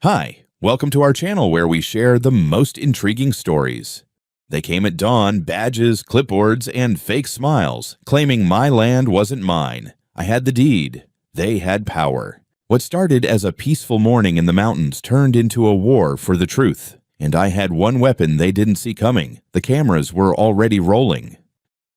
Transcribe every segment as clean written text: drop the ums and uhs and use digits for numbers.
Hi, welcome to our channel where we share the most intriguing stories. They came at dawn, badges, clipboards, and fake smiles, claiming my land wasn't mine. I had the deed. They had power. What started as a peaceful morning in the mountains turned into a war for the truth. And I had one weapon they didn't see coming. The cameras were already rolling.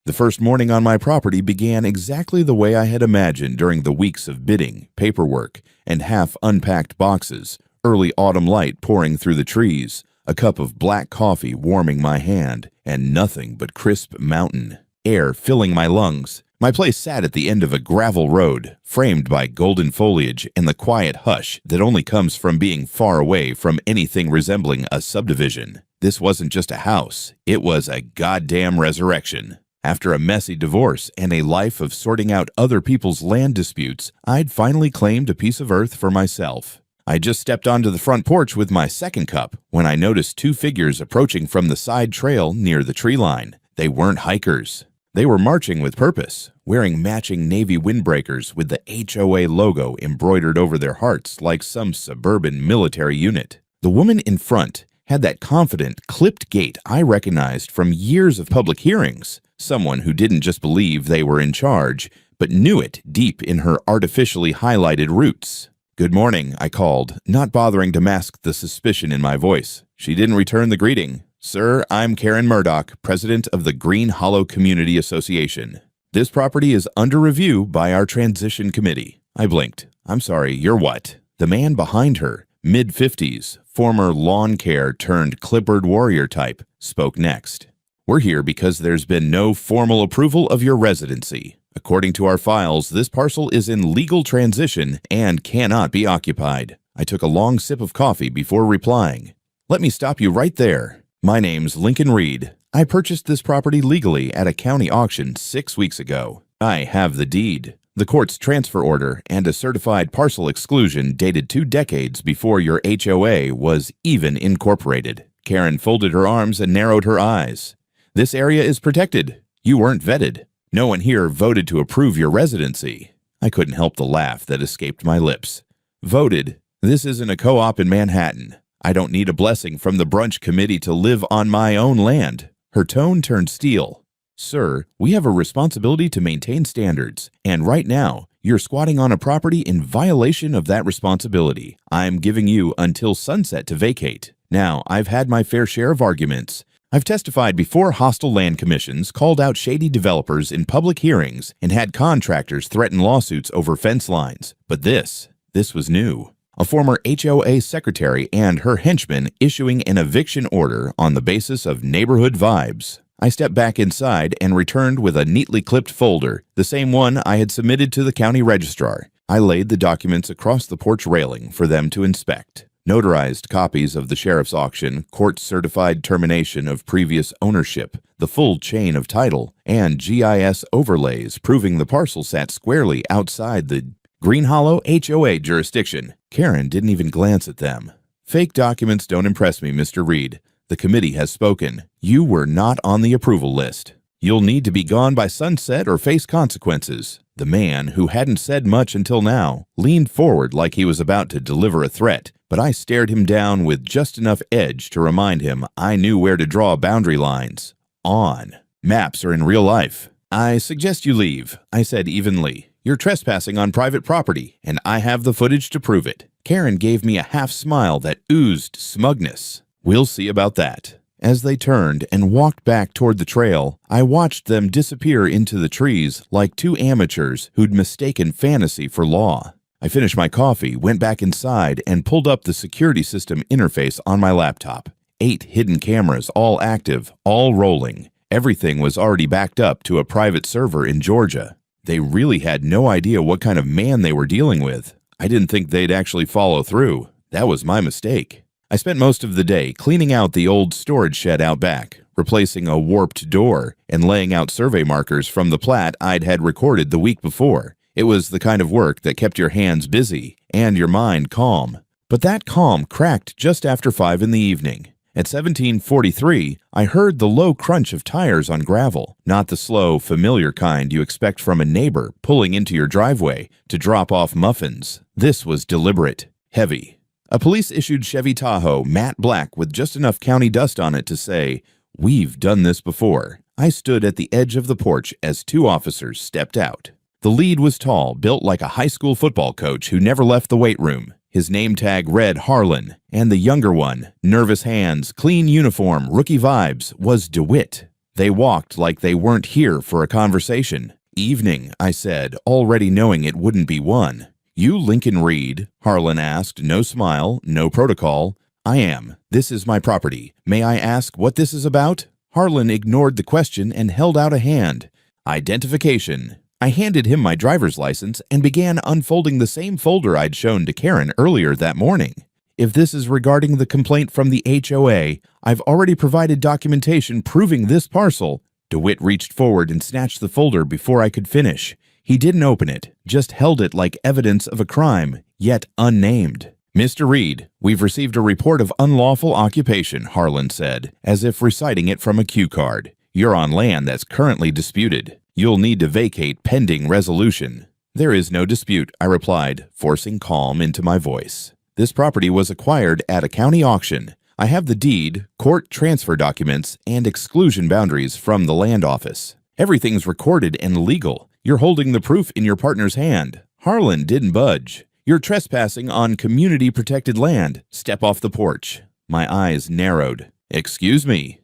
The first morning on my property began exactly the way I had imagined during the weeks of bidding, paperwork, and half-unpacked boxes. Early autumn light pouring through the trees, a cup of black coffee warming my hand, and nothing but crisp mountain air filling my lungs. My place sat at the end of a gravel road, framed by golden foliage and the quiet hush that only comes from being far away from anything resembling a subdivision. This wasn't just a house, it was a goddamn resurrection. After a messy divorce and a life of sorting out other people's land disputes, I'd finally claimed a piece of earth for myself. I just stepped onto the front porch with my second cup when I noticed two figures approaching from the side trail near the tree line. They weren't hikers. They were marching with purpose, wearing matching navy windbreakers with the HOA logo embroidered over their hearts like some suburban military unit. The woman in front had that confident, clipped gait I recognized from years of public hearings. Someone who didn't just believe they were in charge, but knew it deep in her artificially highlighted roots. "Good morning," I called, not bothering to mask the suspicion in my voice. She didn't return the greeting. "Sir, I'm Karen Murdoch, president of the Green Hollow Community Association. This property is under review by our transition committee." I blinked. "I'm sorry, you're what?" The man behind her, mid-50s, former lawn care turned clipboard warrior type, spoke next. "We're here because there's been no formal approval of your residency. According to our files, this parcel is in legal transition and cannot be occupied." I took a long sip of coffee before replying. "Let me stop you right there. My name's Lincoln Reed. I purchased this property legally at a county auction 6 weeks ago. I have the deed, the court's transfer order, and a certified parcel exclusion dated 2 decades before your HOA was even incorporated." Karen folded her arms and narrowed her eyes. "This area is protected. You weren't vetted. No one here voted to approve your residency." I couldn't help the laugh that escaped my lips. "Voted? This isn't a co-op in Manhattan. I don't need a blessing from the brunch committee to live on my own land." Her tone turned steel. "Sir, we have a responsibility to maintain standards, and right now, you're squatting on a property in violation of that responsibility. I'm giving you until sunset to vacate. Now, I've had my fair share of arguments. I've testified before hostile land commissions, called out shady developers in public hearings, and had contractors threaten lawsuits over fence lines. But this was new. A former HOA secretary and her henchmen issuing an eviction order on the basis of neighborhood vibes. I stepped back inside and returned with a neatly clipped folder, the same one I had submitted to the county registrar. I laid the documents across the porch railing for them to inspect. Notarized copies of the sheriff's auction, court-certified termination of previous ownership, the full chain of title, and GIS overlays proving the parcel sat squarely outside the Green Hollow HOA jurisdiction. Karen didn't even glance at them. "Fake documents don't impress me, Mr. Reed. The committee has spoken. You were not on the approval list. You'll need to be gone by sunset or face consequences." The man, who hadn't said much until now, leaned forward like he was about to deliver a threat, but I stared him down with just enough edge to remind him I knew where to draw boundary lines. On. Maps are in real life. "I suggest you leave," I said evenly. "You're trespassing on private property, and I have the footage to prove it." Karen gave me a half smile that oozed smugness. "We'll see about that." As they turned and walked back toward the trail, I watched them disappear into the trees like two amateurs who'd mistaken fantasy for law. I finished my coffee, went back inside, and pulled up the security system interface on my laptop. 8 hidden cameras, all active, all rolling. Everything was already backed up to a private server in Georgia. They really had no idea what kind of man they were dealing with. I didn't think they'd actually follow through. That was my mistake. I spent most of the day cleaning out the old storage shed out back, replacing a warped door, and laying out survey markers from the plat I'd had recorded the week before. It was the kind of work that kept your hands busy and your mind calm. But that calm cracked just after 5 in the evening. At 17:43, I heard the low crunch of tires on gravel, not the slow, familiar kind you expect from a neighbor pulling into your driveway to drop off muffins. This was deliberate, heavy. A police-issued Chevy Tahoe, matte black with just enough county dust on it to say, "We've done this before." I stood at the edge of the porch as 2 officers stepped out. The lead was tall, built like a high school football coach who never left the weight room. His name tag read Harlan, and the younger one, nervous hands, clean uniform, rookie vibes, was DeWitt. They walked like they weren't here for a conversation. "Evening," I said, already knowing it wouldn't be one. "You Lincoln Reed?" Harlan asked, no smile, no protocol. "I am. This is my property. May I ask what this is about?" Harlan ignored the question and held out a hand. "Identification." I handed him my driver's license and began unfolding the same folder I'd shown to Karen earlier that morning. "If this is regarding the complaint from the HOA, I've already provided documentation proving this parcel." DeWitt reached forward and snatched the folder before I could finish. He didn't open it, just held it like evidence of a crime, yet unnamed. "Mr. Reed, we've received a report of unlawful occupation," Harlan said, as if reciting it from a cue card. "You're on land that's currently disputed. You'll need to vacate pending resolution." "There is no dispute," I replied, forcing calm into my voice. "This property was acquired at a county auction. I have the deed, court transfer documents, and exclusion boundaries from the land office. Everything's recorded and legal. You're holding the proof in your partner's hand." Harlan didn't budge. "You're trespassing on community-protected land. Step off the porch." My eyes narrowed. "Excuse me."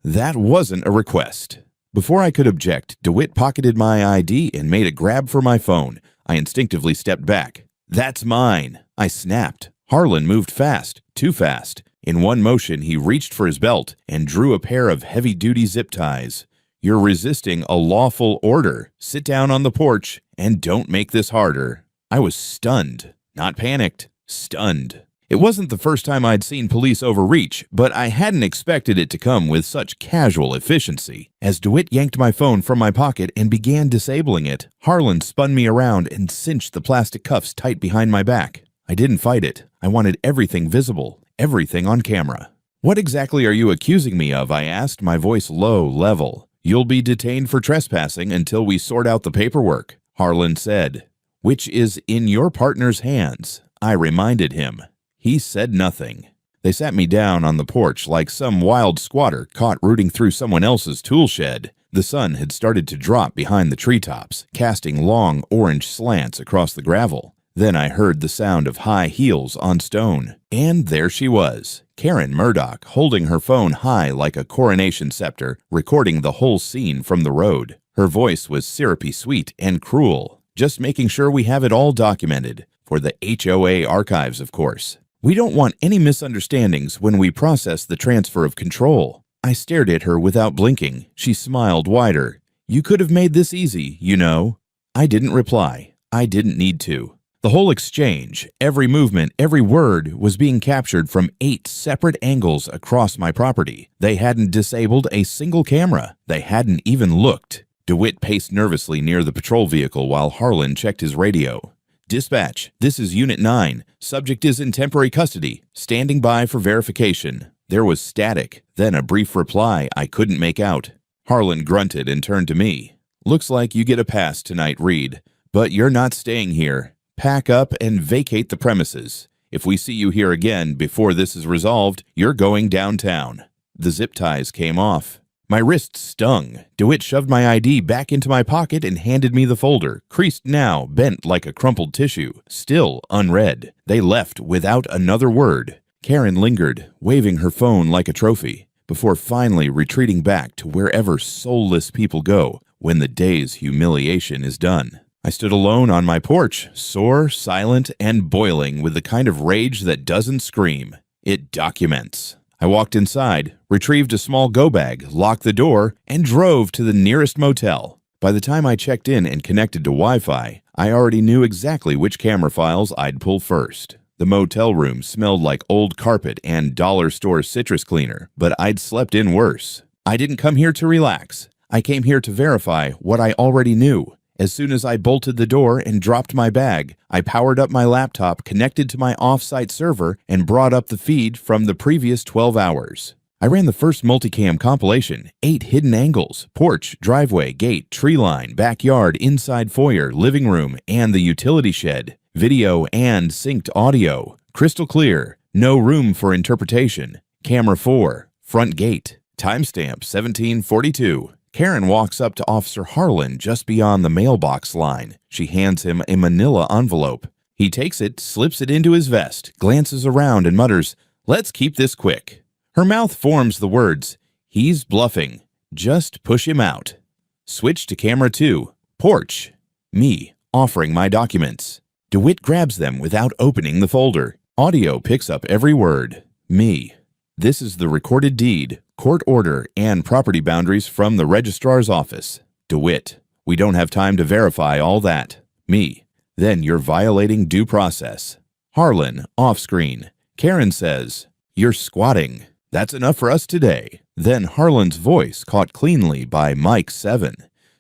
That wasn't a request. Before I could object, DeWitt pocketed my ID and made a grab for my phone. I instinctively stepped back. "That's mine," I snapped. Harlan moved fast, too fast. In one motion, he reached for his belt and drew a pair of heavy-duty zip ties. "You're resisting a lawful order. Sit down on the porch and don't make this harder." I was stunned, not panicked, stunned. It wasn't the first time I'd seen police overreach, but I hadn't expected it to come with such casual efficiency. As DeWitt yanked my phone from my pocket and began disabling it, Harlan spun me around and cinched the plastic cuffs tight behind my back. I didn't fight it. I wanted everything visible, everything on camera. "What exactly are you accusing me of?" I asked, my voice low, level. "You'll be detained for trespassing until we sort out the paperwork," Harlan said. "Which is in your partner's hands," I reminded him. He said nothing. They sat me down on the porch like some wild squatter caught rooting through someone else's tool shed. The sun had started to drop behind the treetops, casting long orange slants across the gravel. Then I heard the sound of high heels on stone. And there she was, Karen Murdoch, holding her phone high like a coronation scepter, recording the whole scene from the road. Her voice was syrupy sweet and cruel, just making sure we have it all documented. For the HOA archives, of course. "We don't want any misunderstandings when we process the transfer of control." I stared at her without blinking. She smiled wider. "You could have made this easy, you know." I didn't reply. I didn't need to. The whole exchange, every movement, every word was being captured from 8 separate angles across my property. They hadn't disabled a single camera. They hadn't even looked. DeWitt paced nervously near the patrol vehicle while Harlan checked his radio. "Dispatch, this is Unit 9. Subject is in temporary custody. Standing by for verification." There was static, then a brief reply I couldn't make out. Harlan grunted and turned to me. "Looks like you get a pass tonight, Reed. But you're not staying here. Pack up and vacate the premises. If we see you here again before this is resolved, you're going downtown." The zip ties came off. My wrist stung. DeWitt shoved my ID back into my pocket and handed me the folder, creased now, bent like a crumpled tissue, still unread. They left without another word. Karen lingered, waving her phone like a trophy, before finally retreating back to wherever soulless people go when the day's humiliation is done. I stood alone on my porch, sore, silent, and boiling with the kind of rage that doesn't scream. It documents. I walked inside, retrieved a small go bag, locked the door, and drove to the nearest motel. By the time I checked in and connected to Wi-Fi, I already knew exactly which camera files I'd pull first. The motel room smelled like old carpet and dollar store citrus cleaner, but I'd slept in worse. I didn't come here to relax. I came here to verify what I already knew. As soon as I bolted the door and dropped my bag, I powered up my laptop connected to my off-site server and brought up the feed from the previous 12 hours. I ran the first multicam compilation, 8 hidden angles, porch, driveway, gate, tree line, backyard, inside foyer, living room, and the utility shed, video and synced audio, Crystal clear. No room for interpretation. Camera 4. Front gate. Timestamp 1742. Karen walks up to Officer Harlan just beyond the mailbox line. She hands him a manila envelope. He takes it, slips it into his vest, glances around and mutters, "Let's keep this quick." Her mouth forms the words, "He's bluffing. Just push him out." Switch to camera 2. Porch. Me, offering my documents. DeWitt grabs them without opening the folder. Audio picks up every word. Me. This is the recorded deed, court order, and property boundaries from the registrar's office. DeWitt. We don't have time to verify all that. Me. Then you're violating due process. Harlan, off-screen. Karen says, "You're squatting. That's enough for us today." Then Harlan's voice caught cleanly by Mike 7.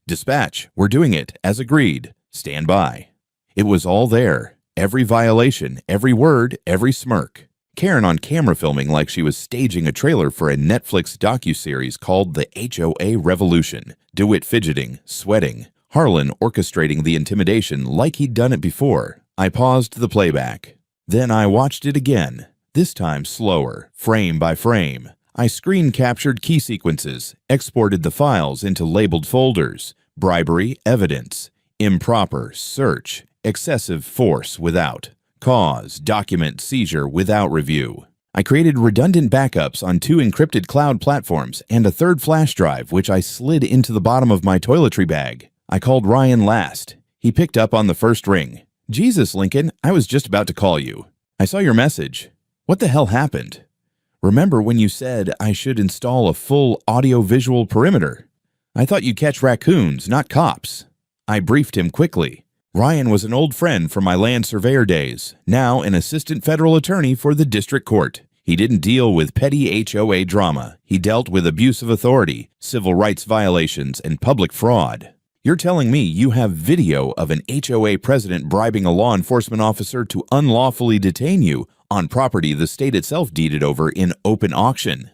"Dispatch, we're doing it, as agreed. Stand by." It was all there. Every violation, every word, every smirk. Karen on camera filming like she was staging a trailer for a Netflix docuseries called The HOA Revolution. DeWitt fidgeting, sweating. Harlan orchestrating the intimidation like he'd done it before. I paused the playback. Then I watched it again, this time slower, frame by frame. I screen captured key sequences, exported the files into labeled folders. Bribery, evidence. Improper, search. Excessive force without. Cause, document seizure without review. I created redundant backups on 2 encrypted cloud platforms and a 3rd flash drive which I slid into the bottom of my toiletry bag. I called Ryan last. He picked up on the first ring. "Jesus, Lincoln, I was just about to call you. I saw your message. What the hell happened? Remember when you said I should install a full audio-visual perimeter? I thought you'd catch raccoons, not cops." I briefed him quickly. Ryan was an old friend from my land surveyor days, now an assistant federal attorney for the district court. He didn't deal with petty HOA drama. He dealt with abuse of authority, civil rights violations, and public fraud. You're telling me you have video of an HOA president bribing a law enforcement officer to unlawfully detain you on property the state itself deeded over in open auction?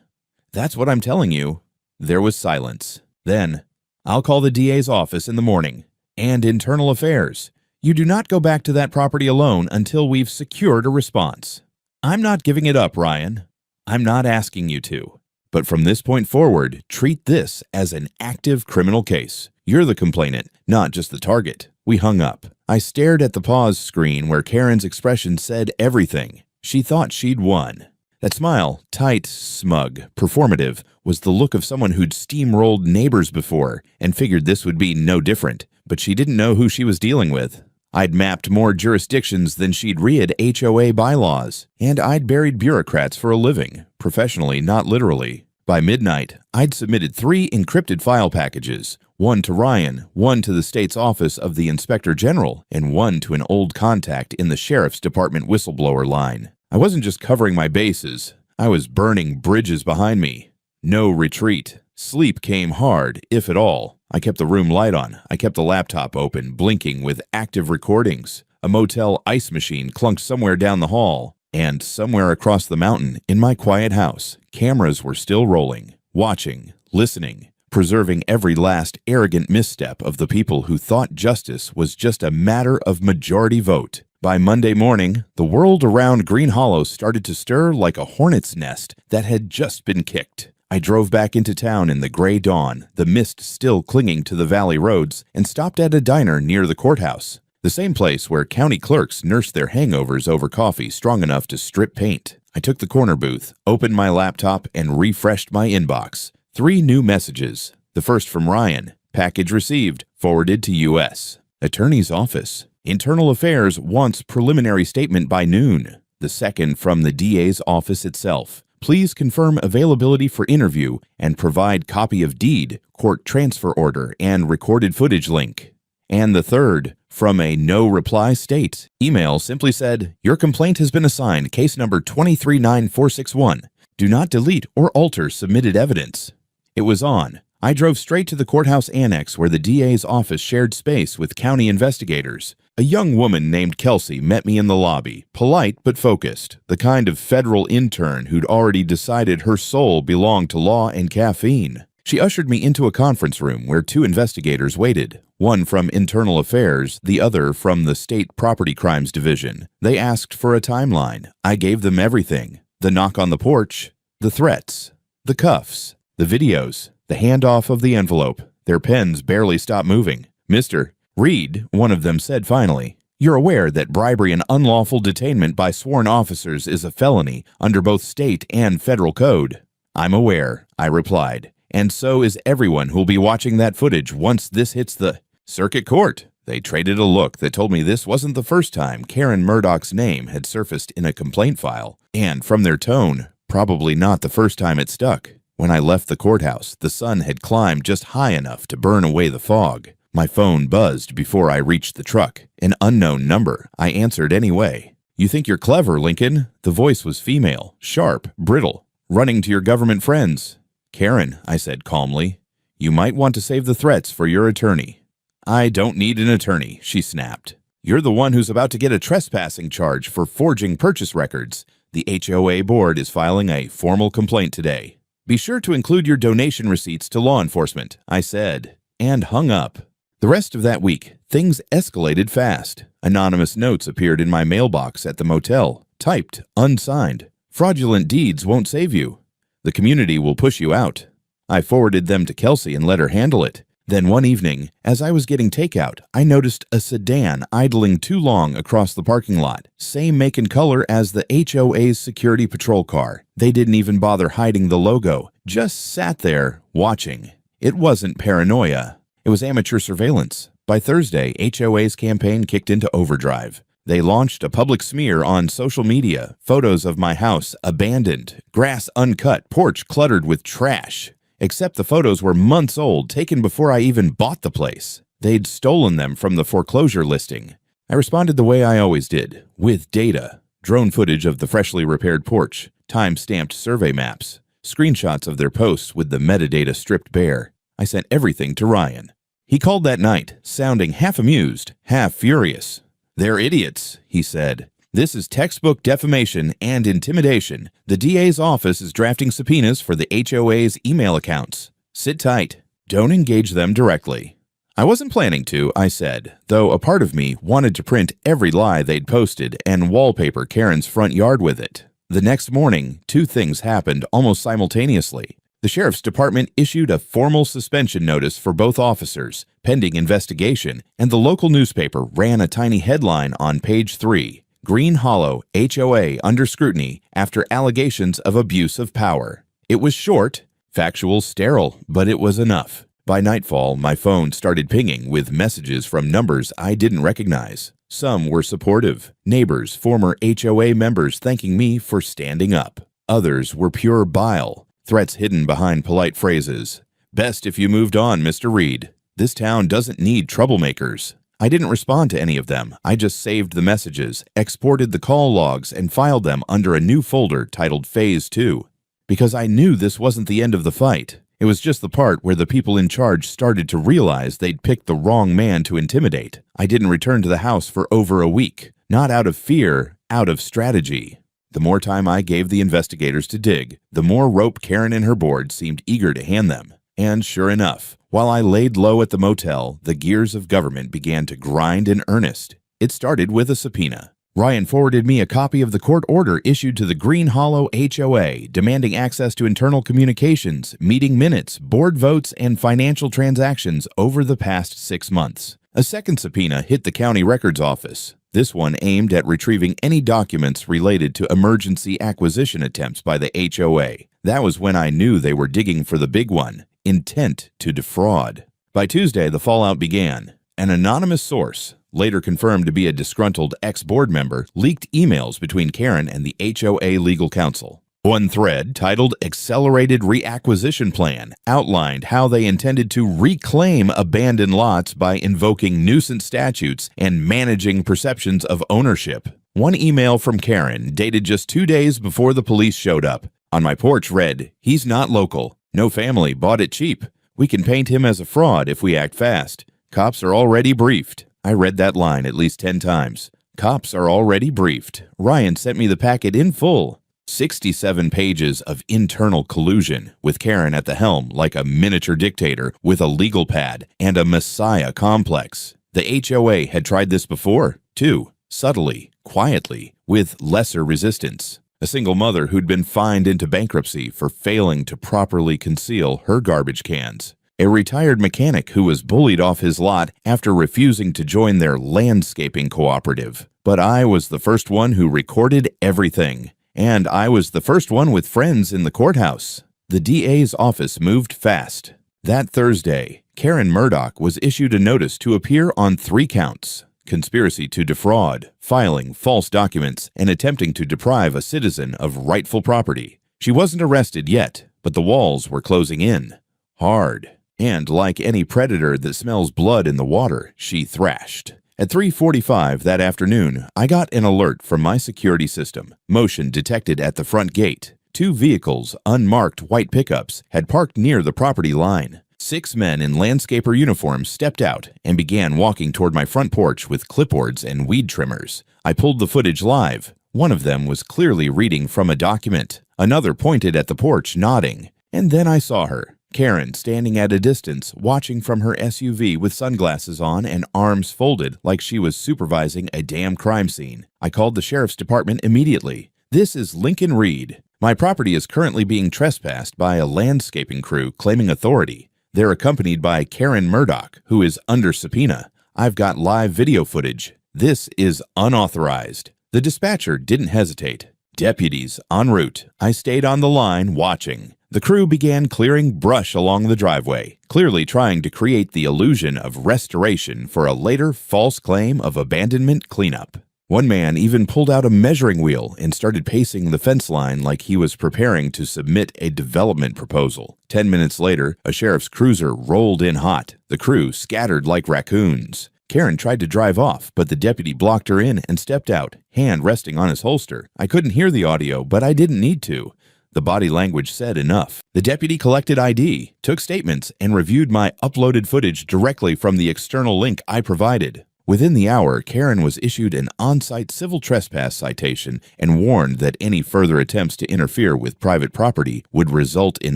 That's what I'm telling you. There was silence. Then, "I'll call the DA's office in the morning. And internal affairs. You do not go back to that property alone until we've secured a response." I'm not giving it up, Ryan. I'm not asking you to. But from this point forward, treat this as an active criminal case. You're the complainant, not just the target. We hung up. I stared at the pause screen where Karen's expression said everything. She thought she'd won. That smile, tight, smug, performative, was the look of someone who'd steamrolled neighbors before and figured this would be no different. But she didn't know who she was dealing with. I'd mapped more jurisdictions than she'd read HOA bylaws, and I'd buried bureaucrats for a living, professionally, not literally. By midnight, I'd submitted 3 encrypted file packages, 1 to Ryan, 1 to the state's office of the Inspector General, and 1 to an old contact in the Sheriff's Department whistleblower line. I wasn't just covering my bases, I was burning bridges behind me. No retreat. Sleep came hard, if at all. I kept the room light on. I kept the laptop open, blinking with active recordings. A motel ice machine clunked somewhere down the hall. And somewhere across the mountain, in my quiet house, cameras were still rolling, watching, listening, preserving every last arrogant misstep of the people who thought justice was just a matter of majority vote. By Monday morning, the world around Green Hollow started to stir like a hornet's nest that had just been kicked. I drove back into town in the gray dawn, the mist still clinging to the valley roads, and stopped at a diner near the courthouse, the same place where county clerks nursed their hangovers over coffee strong enough to strip paint. I took the corner booth, opened my laptop, and refreshed my inbox. 3 new messages. The first from Ryan. Package received. Forwarded to U.S. Attorney's Office. Internal Affairs wants preliminary statement by noon. The second from the DA's office itself. Please confirm availability for interview and provide copy of deed, court transfer order, and recorded footage link. And the third, from a no-reply state. Email simply said, "Your complaint has been assigned case number 239461. Do not delete or alter submitted evidence." It was on. I drove straight to the courthouse annex where the DA's office shared space with county investigators. A young woman named Kelsey met me in the lobby, polite but focused, the kind of federal intern who'd already decided her soul belonged to law and caffeine. She ushered me into a conference room where two investigators waited, one from Internal Affairs, the other from the State Property Crimes Division. They asked for a timeline. I gave them everything. The knock on the porch, the threats, the cuffs, the videos, the handoff of the envelope. Their pens barely stopped moving. "Mr. Reed," one of them said finally, "you're aware that bribery and unlawful detainment by sworn officers is a felony under both state and federal code." "I'm aware," I replied, "and so is everyone who'll be watching that footage once this hits the circuit court." They traded a look that told me this wasn't the first time Karen Murdoch's name had surfaced in a complaint file, and from their tone, probably not the first time it stuck. When I left the courthouse, the sun had climbed just high enough to burn away the fog. My phone buzzed before I reached the truck. An unknown number. I answered anyway. "You think you're clever, Lincoln?" The voice was female, sharp, brittle. "Running to your government friends." "Karen," I said calmly, "you might want to save the threats for your attorney." "I don't need an attorney," she snapped. "You're the one who's about to get a trespassing charge for forging purchase records. The HOA board is filing a formal complaint today. Be sure to include your donation receipts to law enforcement," I said, and hung up. The rest of that week, things escalated fast. Anonymous notes appeared in my mailbox at the motel, typed, unsigned. "Fraudulent deeds won't save you. The community will push you out." I forwarded them to Kelsey and let her handle it. Then one evening, as I was getting takeout, I noticed a sedan idling too long across the parking lot. Same make and color as the HOA's security patrol car. They didn't even bother hiding the logo, just sat there, watching. It wasn't paranoia. It was amateur surveillance. By Thursday, HOA's campaign kicked into overdrive. They launched a public smear on social media, photos of my house abandoned, grass uncut, porch cluttered with trash. Except the photos were months old, taken before I even bought the place. They'd stolen them from the foreclosure listing. I responded the way I always did, with data. Drone footage of the freshly repaired porch, time-stamped survey maps, screenshots of their posts with the metadata stripped bare. I sent everything to Ryan. He called that night, sounding half amused, half furious. "They're idiots," he said. "This is textbook defamation and intimidation. The DA's office is drafting subpoenas for the HOA's email accounts. Sit tight. Don't engage them directly." I wasn't planning to, I said, though a part of me wanted to print every lie they'd posted and wallpaper Karen's front yard with it. The next morning, two things happened almost simultaneously. The sheriff's department issued a formal suspension notice for both officers, pending investigation, and the local newspaper ran a tiny headline on page 3, "Green Hollow HOA under scrutiny after allegations of abuse of power." It was short, factual, sterile, but it was enough. By nightfall, my phone started pinging with messages from numbers I didn't recognize. Some were supportive, neighbors, former HOA members thanking me for standing up. Others were pure bile, threats hidden behind polite phrases. "Best if you moved on, Mr. Reed. This town doesn't need troublemakers." I didn't respond to any of them. I just saved the messages, exported the call logs, and filed them under a new folder titled Phase 2. Because I knew this wasn't the end of the fight. It was just the part where the people in charge started to realize they'd picked the wrong man to intimidate. I didn't return to the house for over a week. Not out of fear, out of strategy. The more time I gave the investigators to dig, the more rope Karen and her board seemed eager to hand them. And sure enough, while I laid low at the motel, the gears of government began to grind in earnest. It started with a subpoena. Ryan forwarded me a copy of the court order issued to the Green Hollow HOA, demanding access to internal communications, meeting minutes, board votes, and financial transactions over the past 6 months. A second subpoena hit the county records office. This one aimed at retrieving any documents related to emergency acquisition attempts by the HOA. That was when I knew they were digging for the big one, intent to defraud. By Tuesday, the fallout began. An anonymous source, later confirmed to be a disgruntled ex-board member, leaked emails between Karen and the HOA legal counsel. One thread, titled Accelerated Reacquisition Plan, outlined how they intended to reclaim abandoned lots by invoking nuisance statutes and managing perceptions of ownership. One email from Karen, dated just 2 days before the police showed up, on my porch read, "He's not local. No family, bought it cheap. We can paint him as a fraud if we act fast. Cops are already briefed." I read that line at least 10 times. Cops are already briefed. Ryan sent me the packet in full. 67 pages of internal collusion, with Karen at the helm like a miniature dictator with a legal pad and a messiah complex. The HOA had tried this before, too, subtly, quietly, with lesser resistance. A single mother who'd been fined into bankruptcy for failing to properly conceal her garbage cans. A retired mechanic who was bullied off his lot after refusing to join their landscaping cooperative. But I was the first one who recorded everything. And I was the first one with friends in the courthouse. The DA's office moved fast. That Thursday, Karen Murdoch was issued a notice to appear on 3 counts: conspiracy to defraud, filing false documents, and attempting to deprive a citizen of rightful property. She wasn't arrested yet, but the walls were closing in. Hard. And like any predator that smells blood in the water, she thrashed. At 3:45 that afternoon, I got an alert from my security system. Motion detected at the front gate. 2 vehicles, unmarked white pickups, had parked near the property line. 6 men in landscaper uniforms stepped out and began walking toward my front porch with clipboards and weed trimmers. I pulled the footage live. One of them was clearly reading from a document. Another pointed at the porch, nodding. And then I saw her. Karen, standing at a distance, watching from her SUV with sunglasses on and arms folded like she was supervising a damn crime scene. I called the sheriff's department immediately. "This is Lincoln Reed. My property is currently being trespassed by a landscaping crew claiming authority. They're accompanied by Karen Murdoch, who is under subpoena. I've got live video footage. This is unauthorized." The dispatcher didn't hesitate. Deputies en route. I stayed on the line watching. The crew began clearing brush along the driveway, clearly trying to create the illusion of restoration for a later false claim of abandonment cleanup. One man even pulled out a measuring wheel and started pacing the fence line like he was preparing to submit a development proposal. 10 minutes later, a sheriff's cruiser rolled in hot. The crew scattered like raccoons. Karen tried to drive off, but the deputy blocked her in and stepped out, hand resting on his holster. I couldn't hear the audio, but I didn't need to. The body language said enough. The deputy collected ID, took statements, and reviewed my uploaded footage directly from the external link I provided. Within the hour, Karen was issued an on-site civil trespass citation and warned that any further attempts to interfere with private property would result in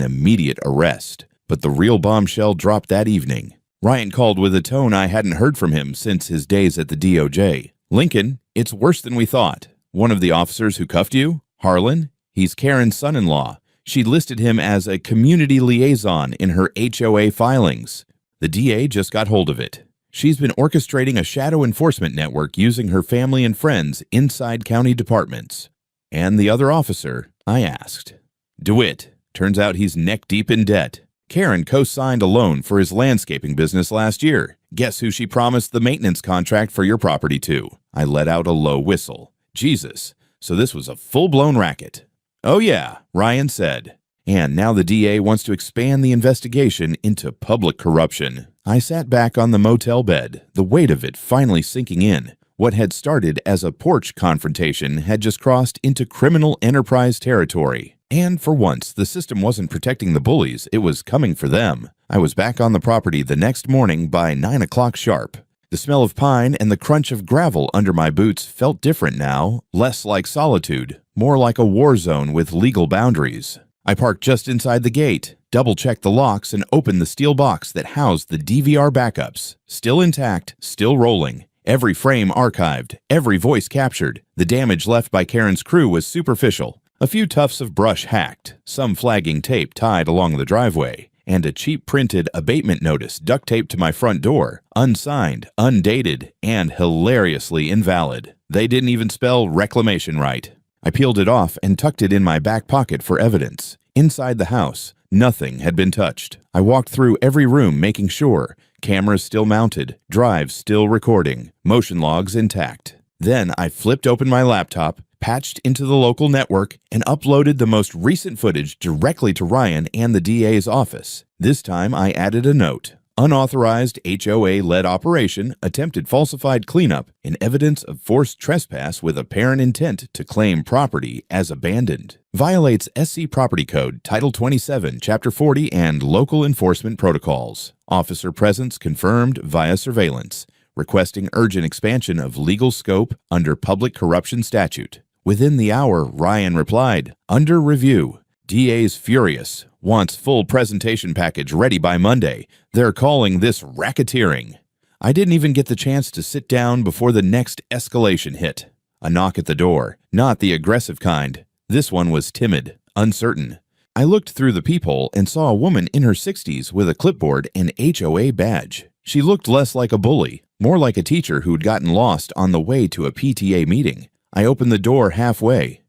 immediate arrest. But the real bombshell dropped that evening. Ryan called with a tone I hadn't heard from him since his days at the DOJ. "Lincoln, it's worse than we thought. One of the officers who cuffed you, Harlan, he's Karen's son-in-law. She listed him as a community liaison in her HOA filings. The DA just got hold of it. She's been orchestrating a shadow enforcement network using her family and friends inside county departments." "And the other officer?" I asked. "DeWitt. Turns out he's neck-deep in debt. Karen co-signed a loan for his landscaping business last year. Guess who she promised the maintenance contract for your property to?" I let out a low whistle. Jesus, so this was a full-blown racket. "Oh yeah," Ryan said. "And now the DA wants to expand the investigation into public corruption." I sat back on the motel bed, the weight of it finally sinking in. What had started as a porch confrontation had just crossed into criminal enterprise territory. And for once, the system wasn't protecting the bullies, it was coming for them. I was back on the property the next morning by 9 o'clock sharp. The smell of pine and the crunch of gravel under my boots felt different now, less like solitude, more like a war zone with legal boundaries. I parked just inside the gate, double-checked the locks, and opened the steel box that housed the DVR backups. Still intact, still rolling. Every frame archived, every voice captured. The damage left by Karen's crew was superficial. A few tufts of brush hacked, some flagging tape tied along the driveway, and a cheap printed abatement notice duct taped to my front door, unsigned, undated, and hilariously invalid. They didn't even spell reclamation right. I peeled it off and tucked it in my back pocket for evidence. Inside the house, nothing had been touched. I walked through every room making sure. Cameras still mounted, drives still recording, motion logs intact. Then I flipped open my laptop, patched into the local network, and uploaded the most recent footage directly to Ryan and the DA's office. This time I added a note. Unauthorized HOA-led operation, attempted falsified cleanup, and evidence of forced trespass with apparent intent to claim property as abandoned. Violates SC Property Code, Title 27, Chapter 40, and local enforcement protocols. Officer presence confirmed via surveillance. Requesting urgent expansion of legal scope under Public Corruption Statute. Within the hour, Ryan replied, "Under review. DA's furious. Wants full presentation package ready by Monday. They're calling this racketeering." I didn't even get the chance to sit down before the next escalation hit. A knock at the door, not the aggressive kind. This one was timid, uncertain. I looked through the peephole and saw a woman in her 60s with a clipboard and HOA badge. She looked less like a bully, more like a teacher who'd gotten lost on the way to a PTA meeting. I opened the door halfway.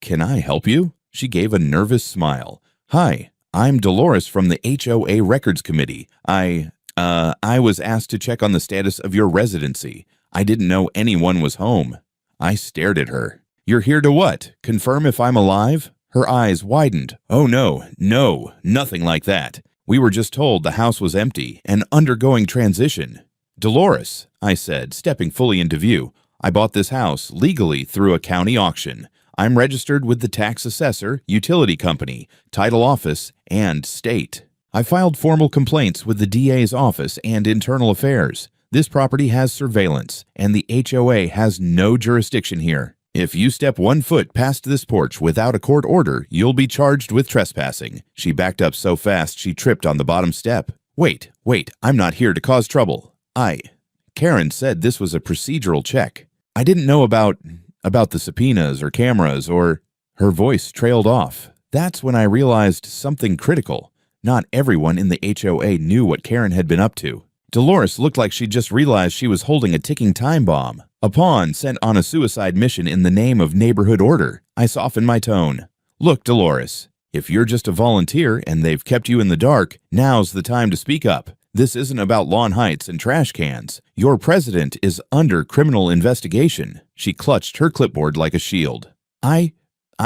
"Can I help you?" She gave a nervous smile. "Hi, I'm Dolores from the HOA Records Committee. I was asked to check on the status of your residency. I didn't know anyone was home." I stared at her. "You're here to what? Confirm if I'm alive?" Her eyes widened. "Oh no, nothing like that. We were just told the house was empty and undergoing transition." "Dolores," I said, stepping fully into view, "I bought this house legally through a county auction. I'm registered with the tax assessor, utility company, title office, and state. I filed formal complaints with the DA's office and internal affairs. This property has surveillance, and the HOA has no jurisdiction here. If you step 1 foot past this porch without a court order, you'll be charged with trespassing." She backed up so fast she tripped on the bottom step. Wait, I'm not here to cause trouble. Karen said this was a procedural check. I didn't know about the subpoenas or cameras or... Her voice trailed off. That's when I realized something critical. Not everyone in the HOA knew what Karen had been up to. Dolores looked like she just realized she was holding a ticking time bomb. A pawn sent on a suicide mission in the name of neighborhood order. I softened my tone. "Look, Dolores, if you're just a volunteer and they've kept you in the dark, now's the time to speak up. This isn't about lawn heights and trash cans. Your president is under criminal investigation." She clutched her clipboard like a shield. I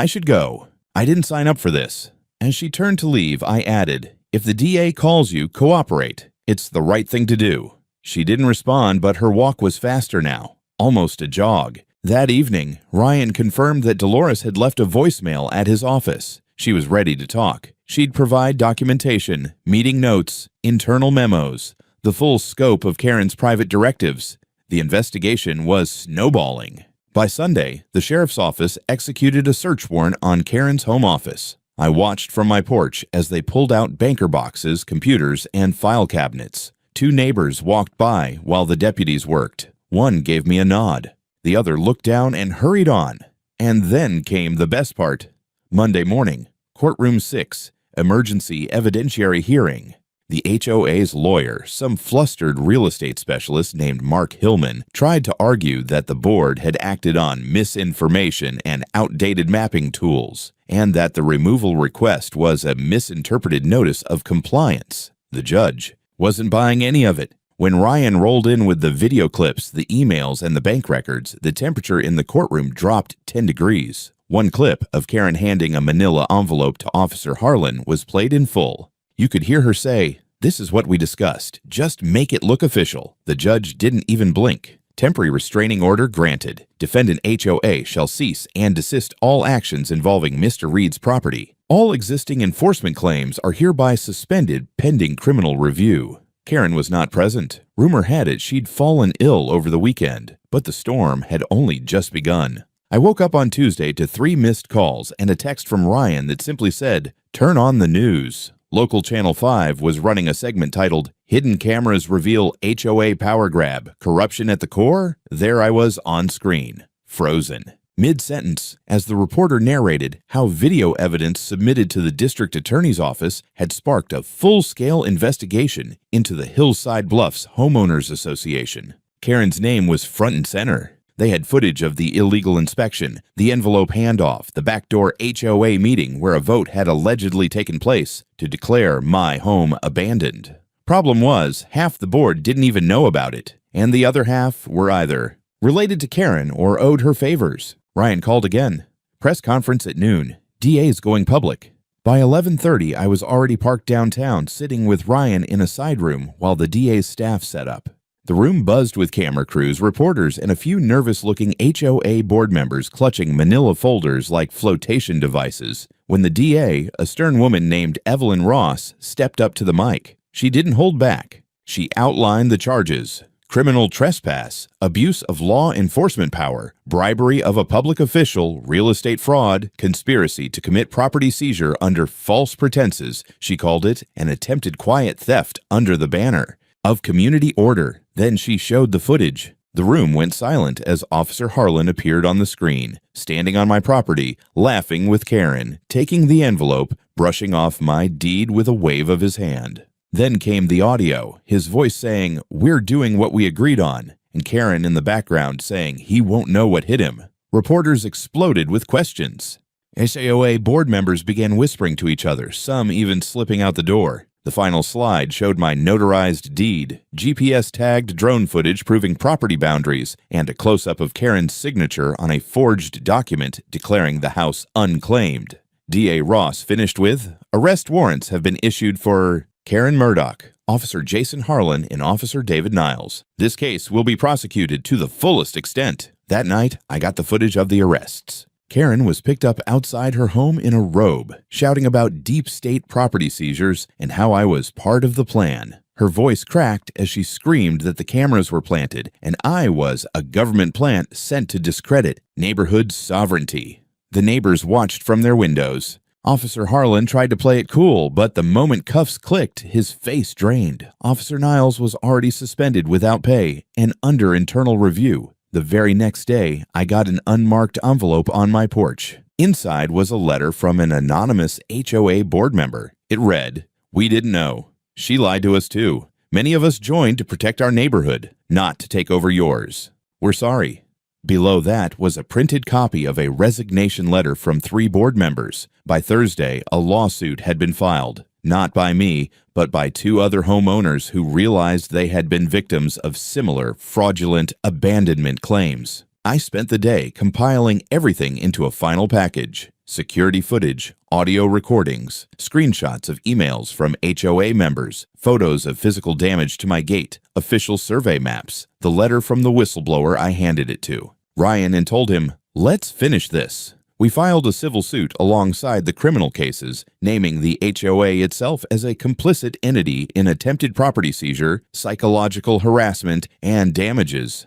should go. I didn't sign up for this." As she turned to leave, I added, "If the DA calls you, cooperate. It's the right thing to do." She didn't respond, but her walk was faster now, almost a jog. That evening, Ryan confirmed that Dolores had left a voicemail at his office. She was ready to talk. She'd provide documentation, meeting notes, internal memos, the full scope of Karen's private directives. The investigation was snowballing. By Sunday, the sheriff's office executed a search warrant on Karen's home office. I watched from my porch as they pulled out banker boxes, computers, and file cabinets. 2 neighbors walked by while the deputies worked. One gave me a nod. The other looked down and hurried on. And then came the best part. Monday morning, courtroom 6, emergency evidentiary hearing. The HOA's lawyer, some flustered real estate specialist named Mark Hillman, tried to argue that the board had acted on misinformation and outdated mapping tools, and that the removal request was a misinterpreted notice of compliance. The judge wasn't buying any of it. When Ryan rolled in with the video clips, the emails, and the bank records, the temperature in the courtroom dropped 10 degrees. One clip of Karen handing a manila envelope to Officer Harlan was played in full. You could hear her say, "This is what we discussed. Just make it look official." The judge didn't even blink. Temporary restraining order granted. Defendant HOA shall cease and desist all actions involving Mr. Reed's property. All existing enforcement claims are hereby suspended pending criminal review. Karen was not present. Rumor had it she'd fallen ill over the weekend, but the storm had only just begun. I woke up on Tuesday to 3 missed calls and a text from Ryan that simply said, "Turn on the news." Local Channel 5 was running a segment titled, "Hidden Cameras Reveal HOA Power Grab, Corruption at the Core?" There I was on screen, frozen. Mid-sentence, as the reporter narrated how video evidence submitted to the district attorney's office had sparked a full-scale investigation into the Hillside Bluffs Homeowners Association. Karen's name was front and center. They had footage of the illegal inspection, the envelope handoff, the backdoor HOA meeting where a vote had allegedly taken place to declare my home abandoned. Problem was, half the board didn't even know about it, and the other half were either related to Karen or owed her favors. Ryan called again. Press conference at noon. DA's going public. By 11:30, I was already parked downtown, sitting with Ryan in a side room while the DA's staff set up. The room buzzed with camera crews, reporters, and a few nervous-looking HOA board members clutching manila folders like flotation devices. When the DA, a stern woman named Evelyn Ross, stepped up to the mic, she didn't hold back. She outlined the charges. criminal trespass, abuse of law enforcement power, bribery of a public official, real estate fraud, conspiracy to commit property seizure under false pretenses, she called it, and attempted quiet theft under the banner of community order. Then she showed the footage. The room went silent as Officer Harlan appeared on the screen, standing on my property, laughing with Karen, taking the envelope, brushing off my deed with a wave of his hand. Then came the audio, his voice saying, "We're doing what we agreed on," and Karen in the background saying he won't know what hit him. Reporters exploded with questions. HOA board members began whispering to each other, some even slipping out the door. The final slide showed my notarized deed, GPS-tagged drone footage proving property boundaries, and a close-up of Karen's signature on a forged document declaring the house unclaimed. DA Ross finished with, "Arrest warrants have been issued for Karen Murdoch, Officer Jason Harlan, and Officer David Niles. This case will be prosecuted to the fullest extent." That night, I got the footage of the arrests. Karen was picked up outside her home in a robe, shouting about deep state property seizures and how I was part of the plan. Her voice cracked as she screamed that the cameras were planted and I was a government plant sent to discredit neighborhood sovereignty. The neighbors watched from their windows. Officer Harlan tried to play it cool, but the moment cuffs clicked, his face drained. Officer Niles was already suspended without pay and under internal review. The very next day, I got an unmarked envelope on my porch. Inside was a letter from an anonymous HOA board member. It read, "We didn't know. She lied to us too. Many of us joined to protect our neighborhood, not to take over yours. We're sorry." Below that was a printed copy of a resignation letter from 3 board members. By Thursday, a lawsuit had been filed, not by me, but by 2 other homeowners who realized they had been victims of similar fraudulent abandonment claims. I spent the day compiling everything into a final package: security footage, audio recordings, screenshots of emails from HOA members, photos of physical damage to my gate, official survey maps, the letter from the whistleblower I handed it to Ryan and told him, "Let's finish this." We filed a civil suit alongside the criminal cases, naming the HOA itself as a complicit entity in attempted property seizure, psychological harassment, and damages.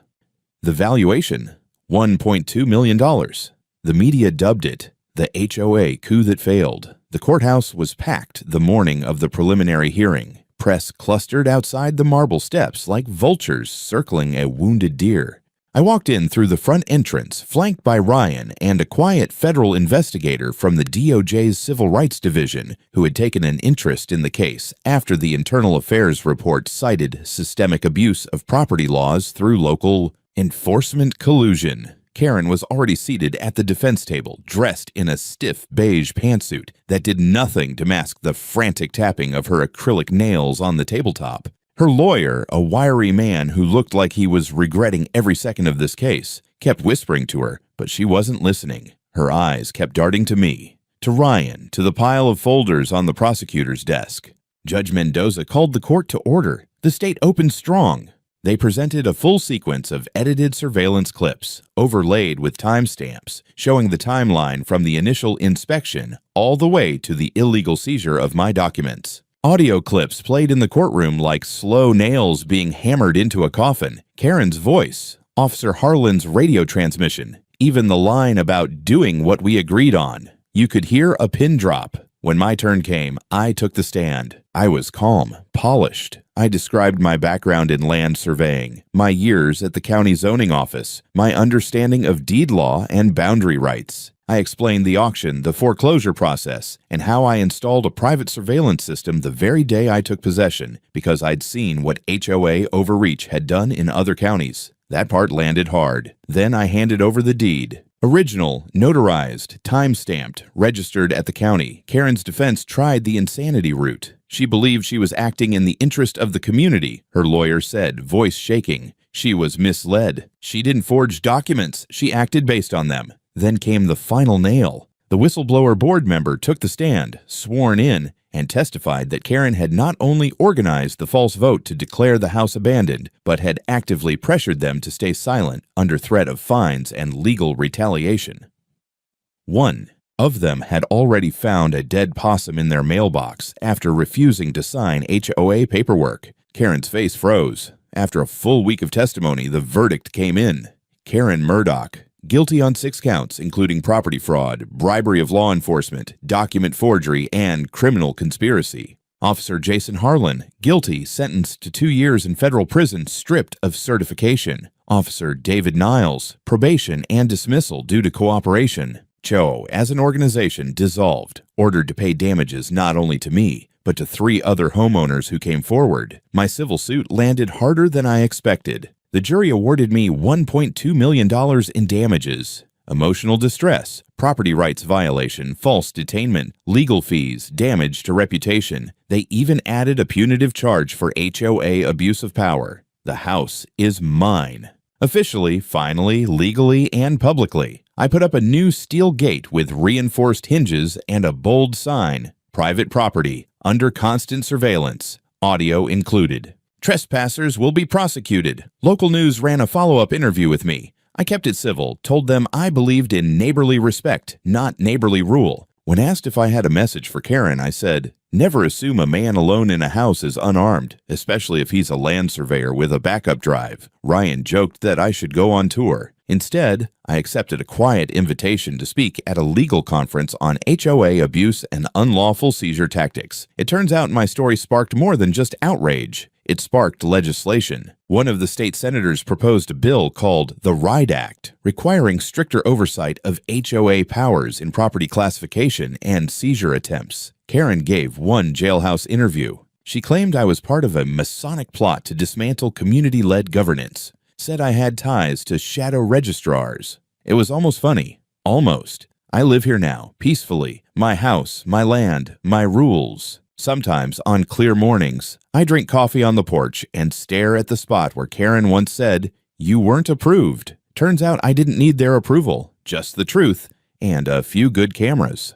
The valuation, $1.2 million. The media dubbed it the HOA coup that failed. The courthouse was packed the morning of the preliminary hearing. Press clustered outside the marble steps like vultures circling a wounded deer. I walked in through the front entrance, flanked by Ryan and a quiet federal investigator from the DOJ's Civil Rights Division who had taken an interest in the case after the Internal Affairs report cited systemic abuse of property laws through local enforcement collusion. Karen was already seated at the defense table, dressed in a stiff beige pantsuit that did nothing to mask the frantic tapping of her acrylic nails on the tabletop. Her lawyer, a wiry man who looked like he was regretting every second of this case, kept whispering to her, but she wasn't listening. Her eyes kept darting to me, to Ryan, to the pile of folders on the prosecutor's desk. Judge Mendoza called the court to order. The state opened strong. They presented a full sequence of edited surveillance clips, overlaid with timestamps, showing the timeline from the initial inspection all the way to the illegal seizure of my documents. Audio clips played in the courtroom like slow nails being hammered into a coffin. Karen's voice, Officer Harlan's radio transmission, even the line about doing what we agreed on. You could hear a pin drop. When my turn came, I took the stand. I was calm, polished. I described my background in land surveying, my years at the county zoning office, my understanding of deed law and boundary rights. I explained the auction, the foreclosure process, and how I installed a private surveillance system the very day I took possession because I'd seen what HOA overreach had done in other counties. That part landed hard. Then I handed over the deed. Original, notarized, time-stamped, registered at the county. Karen's defense tried the insanity route. She believed she was acting in the interest of the community, her lawyer said, voice shaking. She was misled. She didn't forge documents. She acted based on them. Then came the final nail. The whistleblower board member took the stand, sworn in, and testified that Karen had not only organized the false vote to declare the house abandoned, but had actively pressured them to stay silent under threat of fines and legal retaliation. One of them had already found a dead possum in their mailbox after refusing to sign HOA paperwork. Karen's face froze. After a full week of testimony, the verdict came in. Karen Murdoch, guilty on 6 counts, including property fraud, bribery of law enforcement, document forgery, and criminal conspiracy. Officer Jason Harlan, guilty, sentenced to 2 years in federal prison, stripped of certification. Officer David Niles, probation and dismissal due to cooperation. HOA, as an organization, dissolved, ordered to pay damages not only to me, but to 3 other homeowners who came forward. My civil suit landed harder than I expected. The jury awarded me $1.2 million in damages. Emotional distress, property rights violation, false detainment, legal fees, damage to reputation. They even added a punitive charge for HOA abuse of power. The house is mine. Officially, finally, legally, and publicly, I put up a new steel gate with reinforced hinges and a bold sign, "Private property, under constant surveillance, audio included. Trespassers will be prosecuted." Local news ran a follow-up interview with me. I kept it civil, told them I believed in neighborly respect, not neighborly rule. When asked if I had a message for Karen, I said, "Never assume a man alone in a house is unarmed, especially if he's a land surveyor with a backup drive." Ryan joked that I should go on tour. Instead, I accepted a quiet invitation to speak at a legal conference on HOA abuse and unlawful seizure tactics. It turns out my story sparked more than just outrage. It sparked legislation. One of the state senators proposed a bill called the RIDE Act, requiring stricter oversight of HOA powers in property classification and seizure attempts. Karen gave one jailhouse interview. She claimed I was part of a Masonic plot to dismantle community-led governance, said I had ties to shadow registrars. It was almost funny. Almost. I live here now, peacefully. My house, my land, my rules. Sometimes, on clear mornings, I drink coffee on the porch and stare at the spot where Karen once said, "You weren't approved." Turns out I didn't need their approval, just the truth and a few good cameras.